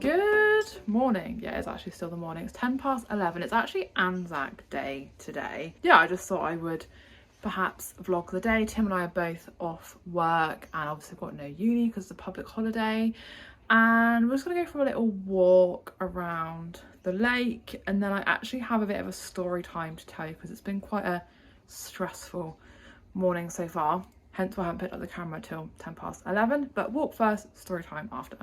Good morning. Yeah, it's actually still the morning. It's 11:10. It's actually Anzac Day today. Yeah, I just thought I would perhaps vlog the day. Tim and I are both off work and obviously got no uni because it's a public holiday. And we're just gonna go for a little walk around the lake, and then I actually have a bit of a story time to tell you because it's been quite a stressful morning so far. Hence why I haven't picked up the camera till 11:10. But walk first, story time after.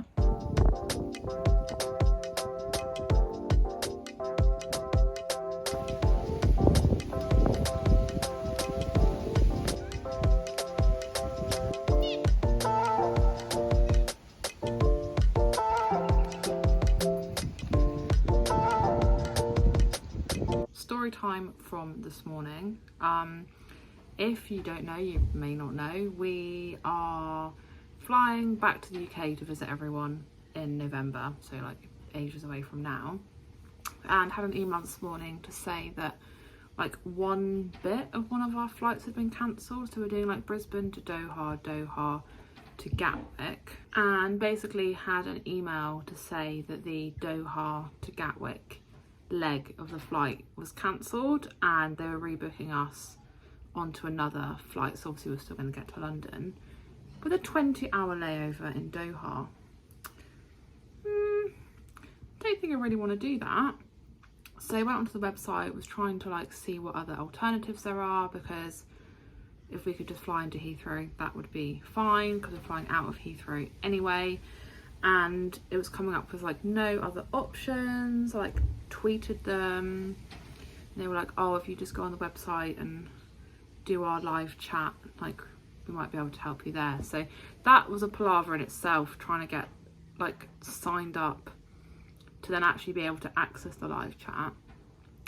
Story time from this morning. If you don't know, you may not know, we are flying back to the UK to visit everyone in November, so like ages away from now, and had an email this morning to say that like one bit of one of our flights had been cancelled. So we're doing like Brisbane to Doha, Doha to Gatwick, and basically had an email to say that the Doha to Gatwick leg of the flight was cancelled and they were rebooking us onto another flight. So obviously we're still going to get to London with a 20-hour layover in Doha. Don't think I really want to do that. So I went onto the website, was trying to like see what other alternatives there are, because if we could just fly into Heathrow, that would be fine because we're flying out of Heathrow anyway. And it was coming up with like no other options. I like tweeted them and they were like, oh, if you just go on the website and do our live chat, like we might be able to help you there. So that was a palaver in itself, trying to get like signed up to then actually be able to access the live chat.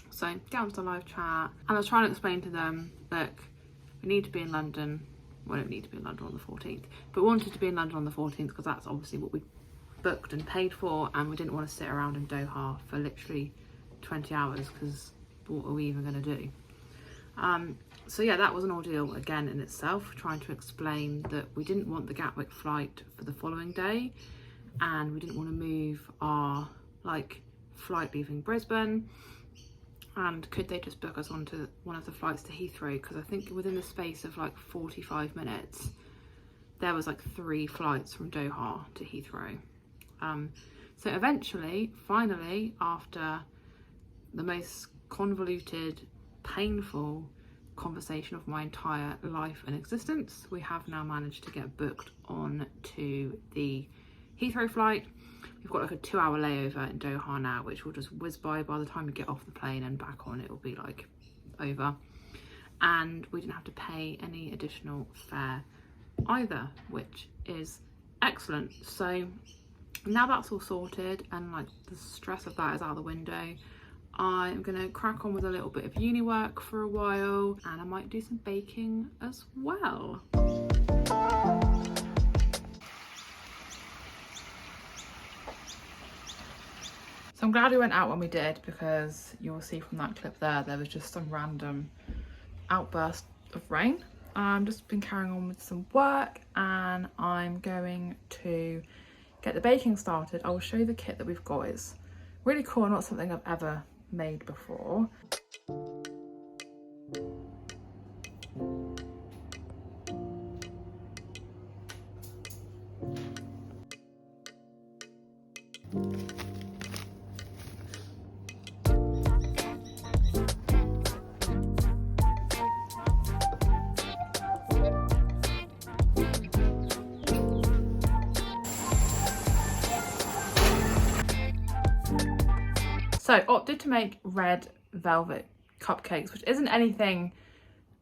So get onto the live chat and I was trying to explain to them, look, we need to be in London. We don't need to be in London on the 14th, but we wanted to be in London on the 14th because that's obviously what we booked and paid for, and we didn't want to sit around in Doha for literally 20 hours because what are we even going to do? So yeah, that was an ordeal again in itself, trying to explain that we didn't want the Gatwick flight for the following day and we didn't want to move our like flight leaving Brisbane, and could they just book us onto one of the flights to Heathrow, because I think within the space of like 45 minutes there was like 3 flights from Doha to Heathrow. So eventually, finally, after the most convoluted, painful conversation of my entire life and existence, we have now managed to get booked on to the Heathrow flight. We've got like a 2-hour layover in Doha now, which will just whiz by the time we get off the plane, and back on it will be like over. And we didn't have to pay any additional fare either, which is excellent. So now that's all sorted and like the stress of that is out the window, I'm gonna crack on with a little bit of uni work for a while, and I might do some baking as well. So I'm glad we went out when we did, because you'll see from that clip there was just some random outburst of rain. I've just been carrying on with some work and I'm going to get the baking started. I will show you the kit that we've got. It's really cool, not something I've ever made before. So I opted to make red velvet cupcakes, which isn't anything,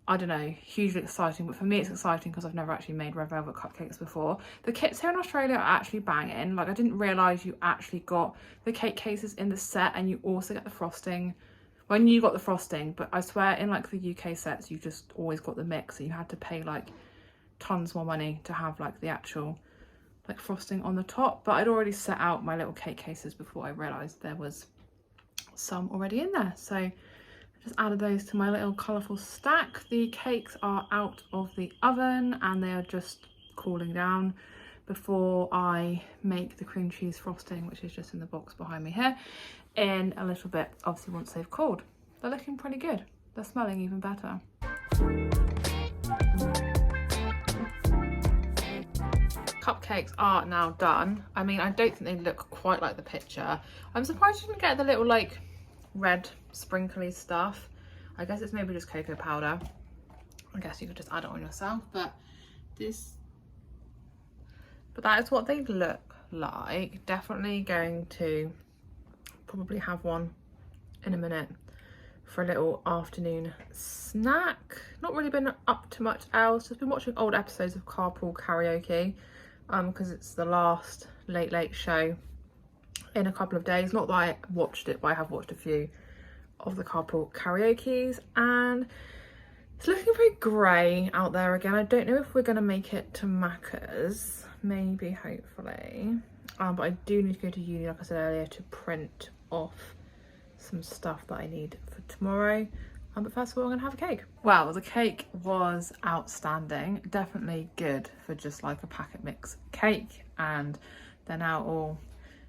I don't know, hugely exciting, but for me it's exciting because I've never actually made red velvet cupcakes before. The kits here in Australia are actually banging. Like, I didn't realise you actually got the cake cases in the set and you also get the frosting. Well, I knew you got the frosting, but I swear in like the UK sets you just always got the mix, and you had to pay like tons more money to have like the actual like frosting on the top. But I'd already set out my little cake cases before I realised there was some already in there, so I just added those to my little colourful stack. The cakes are out of the oven and they are just cooling down. before I make the cream cheese frosting, which is just in the box behind me here, in a little bit, obviously once they've cooled. They're looking pretty good. They're smelling even better. Cupcakes are now done. I mean, I don't think they look quite like the picture. I'm surprised you didn't get the little like red sprinkly stuff. I guess it's maybe just cocoa powder. I guess you could just add it on yourself, but that is what they look like. Definitely going to probably have one in a minute for a little afternoon snack. Not really been up to much else, just been watching old episodes of Carpool Karaoke, because it's the last late show in a couple of days. Not that I watched it, but I have watched a few of the Carpool Karaokes, and it's looking very grey out there again. I don't know if we're going to make it to Macca's, maybe, hopefully, but I do need to go to uni, like I said earlier, to print off some stuff that I need for tomorrow. But first of all, I'm gonna have a cake. Well, the cake was outstanding. Definitely good for just like a packet mix cake, and they're now all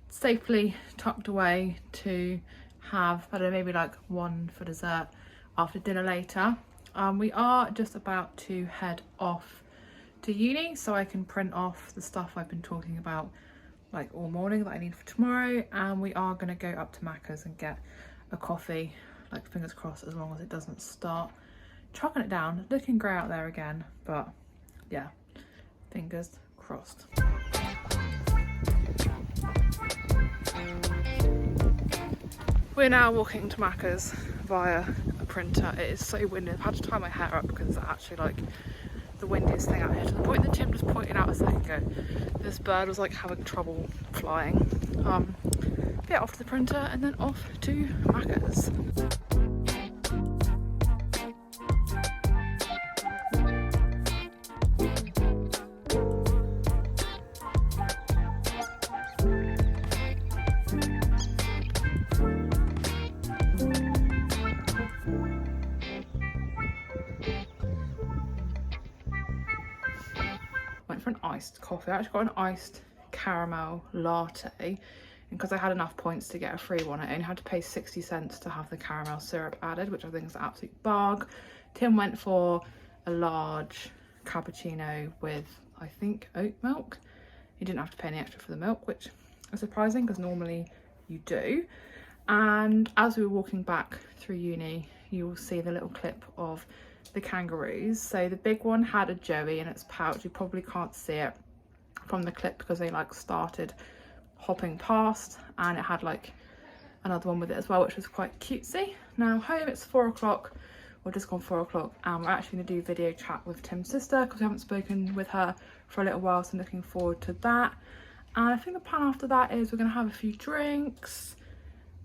safely tucked away to have, I don't know, maybe like one for dessert after dinner later. We are just about to head off to uni so I can print off the stuff I've been talking about like all morning that I need for tomorrow, and we are going to go up to Macca's and get a coffee, like fingers crossed, as long as it doesn't start chucking it down. Looking grey out there again, but yeah, fingers crossed. We're now walking to Macca's via a printer. It is so windy. I've had to tie my hair up because it's actually like the windiest thing out here, to the point that Tim just pointed out a second ago. This bird was like having trouble flying. Yeah, off to the printer and then off to Macca's. Went for an iced coffee. I actually got an iced caramel latte, and because I had enough points to get a free one, I only had to pay 60 cents to have the caramel syrup added, which I think is an absolute bargain. Tim went for a large cappuccino with, I think, oat milk. He didn't have to pay any extra for the milk, which is surprising because normally you do. And as we were walking back through uni, you will see the little clip of the kangaroos. So the big one had a joey in its pouch. You probably can't see it from the clip because they like started hopping past, and it had like another one with it as well, which was quite cutesy. Now home, it's 4 o'clock, or just gone 4 o'clock, and we're actually going to do video chat with Tim's sister because we haven't spoken with her for a little while, so I'm looking forward to that. And I think the plan after that is we're going to have a few drinks,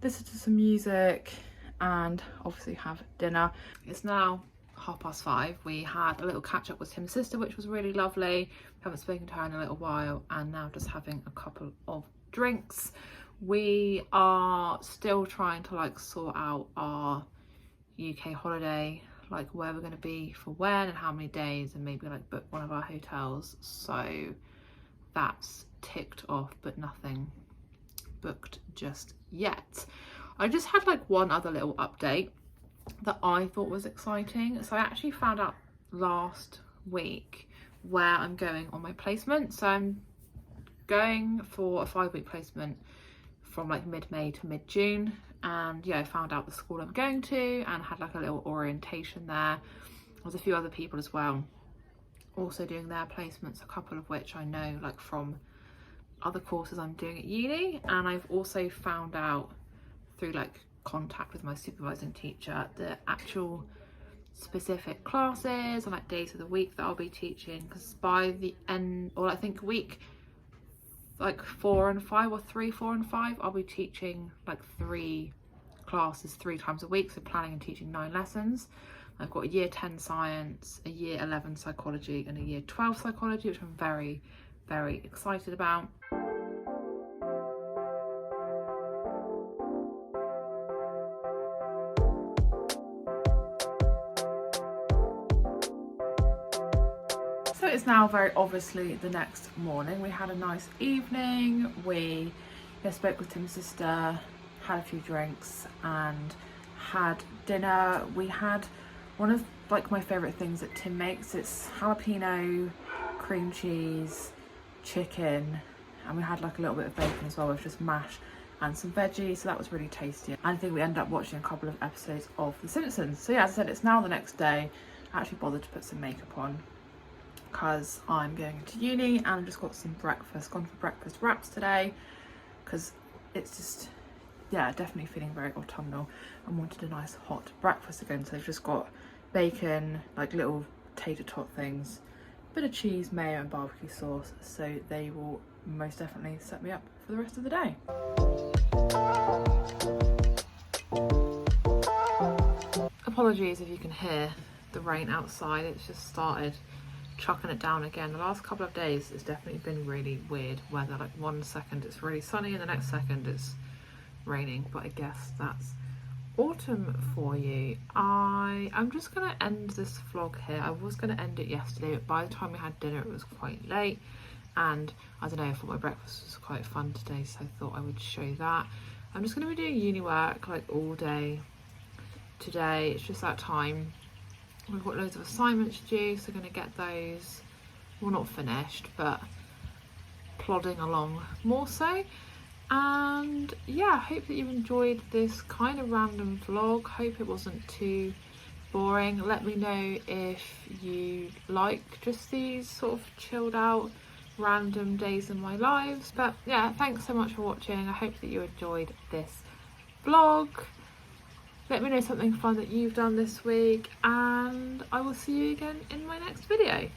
listen to some music, and obviously have dinner. It's now 5:30. We had a little catch up with Tim's sister, which was really lovely. We haven't spoken to her in a little while, and now just having a couple of drinks. We are still trying to like sort out our UK holiday, like where we're going to be for when and how many days, and maybe like book one of our hotels. So that's ticked off, but nothing booked just yet. I just had like one other little update that I thought was exciting. So I actually found out last week where I'm going on my placement. So I'm going for a 5-week placement from like mid-May to mid-June, and yeah, I found out the school I'm going to and had like a little orientation there. There's a few other people as well also doing their placements, a couple of which I know like from other courses I'm doing at uni, and I've also found out through like contact with my supervising teacher the actual specific classes and like days of the week that I'll be teaching, because by the end, or I think week like 4 and 5, or 3, 4 and 5, I'll be teaching like 3 classes 3 times a week, so planning and teaching 9 lessons. I've got a year 10 science, a year 11 psychology, and a year 12 psychology, which I'm very, very excited about. So it's now very obviously the next morning. We had a nice evening. We spoke with Tim's sister, had a few drinks and had dinner. We had one of like my favourite things that Tim makes. It's jalapeno, cream cheese, chicken, and we had like a little bit of bacon as well with just mash and some veggies, so that was really tasty. And I think we ended up watching a couple of episodes of The Simpsons. So yeah, as I said, it's now the next day. I actually bothered to put some makeup on because I'm going into uni and I've just got some breakfast, gone for breakfast wraps today because it's just, yeah, definitely feeling very autumnal and wanted a nice hot breakfast again. So I've just got bacon, like little tater tot things, bit of cheese, mayo and barbecue sauce, so they will most definitely set me up for the rest of the day. Apologies if you can hear the rain outside, it's just started chucking it down again. The last couple of days it's definitely been really weird weather, like 1 second it's really sunny and the next second it's raining, but I guess that's autumn for you. I'm just gonna end this vlog here. I was gonna end it yesterday, but by the time we had dinner it was quite late, and I don't know, I thought my breakfast was quite fun today, so I thought I would show you that. I'm just gonna be doing uni work like all day today. It's just that time. We've got loads of assignments due, so gonna get those, well, not finished, but plodding along more so. And yeah, I hope that you enjoyed this kind of random vlog. Hope it wasn't too boring. Let me know if you like just these sort of chilled out random days in my lives. But yeah, thanks so much for watching. I hope that you enjoyed this vlog. Let me know something fun that you've done this week, and I will see you again in my next video.